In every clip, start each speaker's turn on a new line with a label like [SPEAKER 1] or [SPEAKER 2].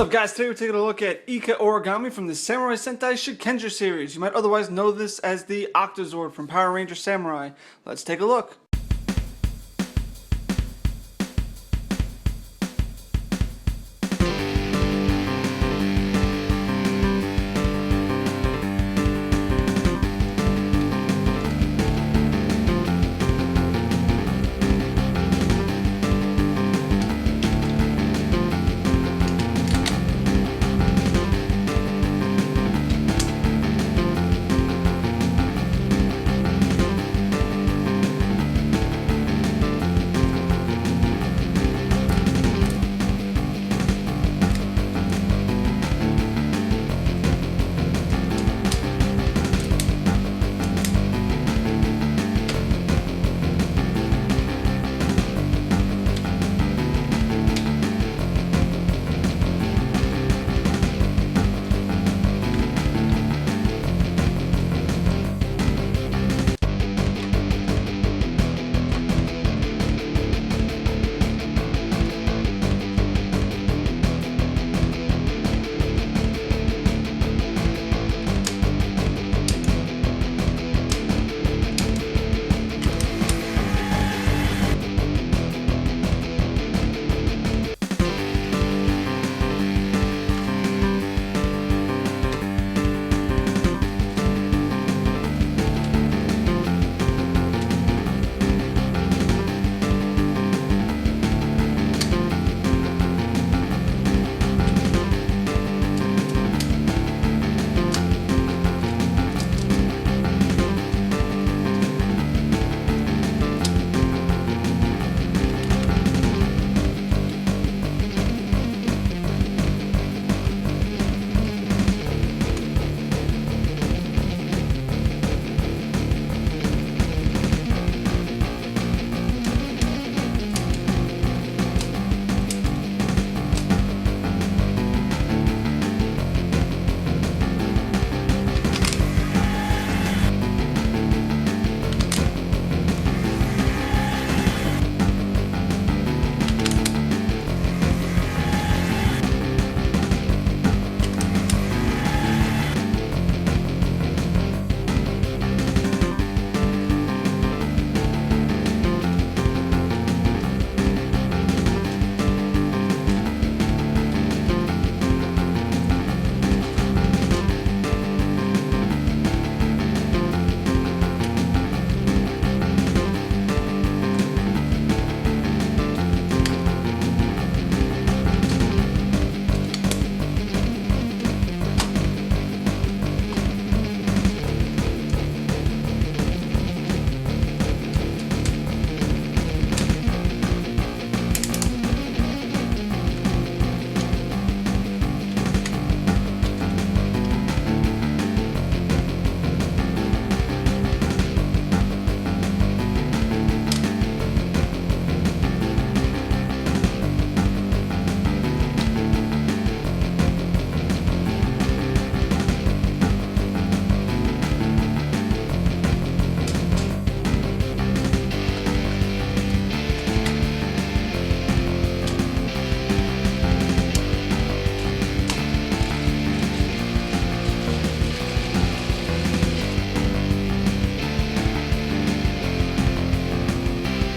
[SPEAKER 1] up, guys? Today we're taking a look at Ika Origami from the Samurai Sentai Shinkenger series. You might otherwise know this as the Octo Zord from Power Ranger Samurai. Let's take a look.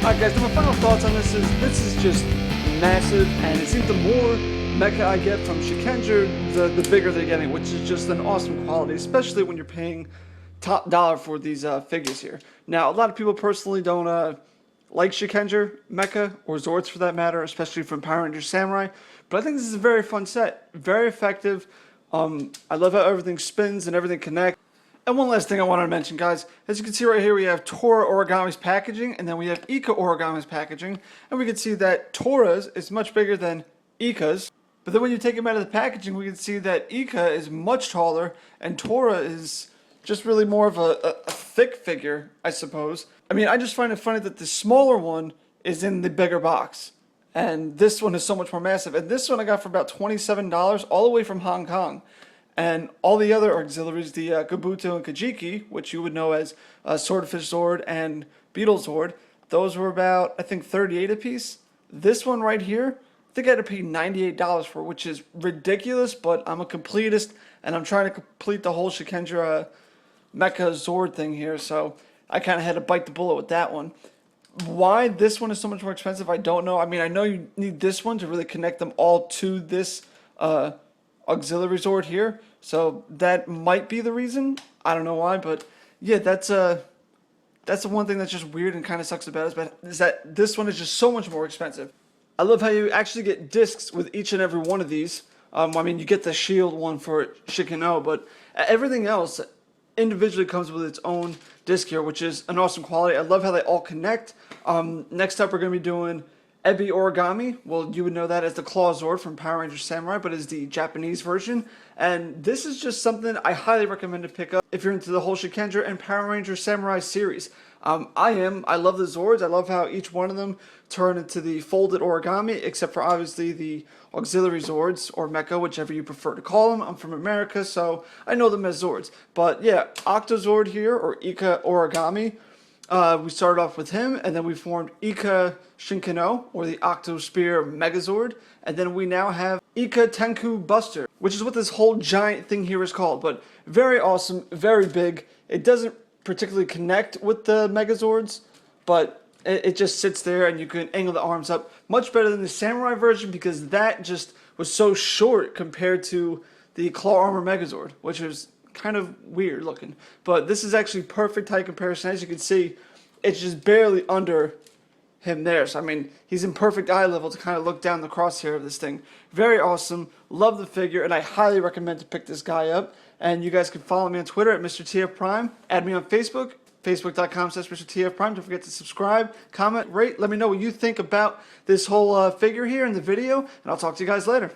[SPEAKER 1] Alright guys, my final thoughts on this is just massive, and it seems the more mecha I get from Shinkenger, the bigger they're getting, which is just an awesome quality, especially when you're paying top dollar for these figures here. Now, a lot of people personally don't like Shinkenger mecha, or Zords for that matter, especially from Power Ranger Samurai, but I think this is a very fun set, very effective. I love how everything spins and everything connects. And one last thing I wanted to mention, guys, as you can see right here, we have Tora Origami's packaging, and then we have Ika Origami's packaging, and we can see that Tora's is much bigger than Ika's. But then when you take them out of the packaging, we can see that Ika is much taller, and Tora is just really more of a thick figure, I suppose. I mean, I just find it funny that the smaller one is in the bigger box, and this one is so much more massive. And this one I got for about $27, all the way from Hong Kong. And all the other auxiliaries, the Kabuto and Kajiki, which you would know as Swordfish Zord and Beetle Zord, those were about, I think, $38 a piece. This one right here, think I had to pay $98 for, which is ridiculous, but I'm a completist, and I'm trying to complete the whole Shinkenger Mecha Zord thing here, so I kind of had to bite the bullet with that one. Why this one is so much more expensive, I don't know. I mean, I know you need this one to really connect them all to this auxiliary Zord here, so that might be the reason. I don't know why, but yeah, that's the one thing that's just weird and kind of sucks about it, is that this one is just so much more expensive. I love how you actually get discs with each and every one of these. I mean, you get the shield one for Shinkenger, but everything else individually comes with its own disc here, which is an awesome quality. I love how they all connect. Next up, we're going to be doing Ebi Origami. Well, you would know that as the Claw Zord from Power Rangers Samurai, but it's the Japanese version. And this is just something I highly recommend to pick up if you're into the whole Shinkenger and Power Rangers Samurai series. I love the Zords. I love how each one of them turn into the folded origami, except for obviously the auxiliary Zords, or Mecha, whichever you prefer to call them. I'm from America, so I know them as Zords. But yeah, Octo Zord here, or Ika Origami. We started off with him, and then we formed Ika Shinkenger, or the Octo Spear Megazord, and then we now have Ika Tenku Buster, which is what this whole giant thing here is called. But very awesome, very big. It doesn't particularly connect with the Megazords, but it just sits there and you can angle the arms up. Much better than the Samurai version, because that just was so short compared to the Claw Armor Megazord, which was kind of weird looking. But this is actually perfect height comparison. As you can see, it's just barely under him there. So I mean, he's in perfect eye level to kind of look down the crosshair of this thing. Very awesome. Love the figure, and I highly recommend to pick this guy up. And you guys can follow me on Twitter at Mr. TF Prime. Add me on Facebook, facebook.com/Mr. TF Prime. Don't forget to subscribe, comment, rate. Let me know what you think about this whole figure here in the video, and I'll talk to you guys later.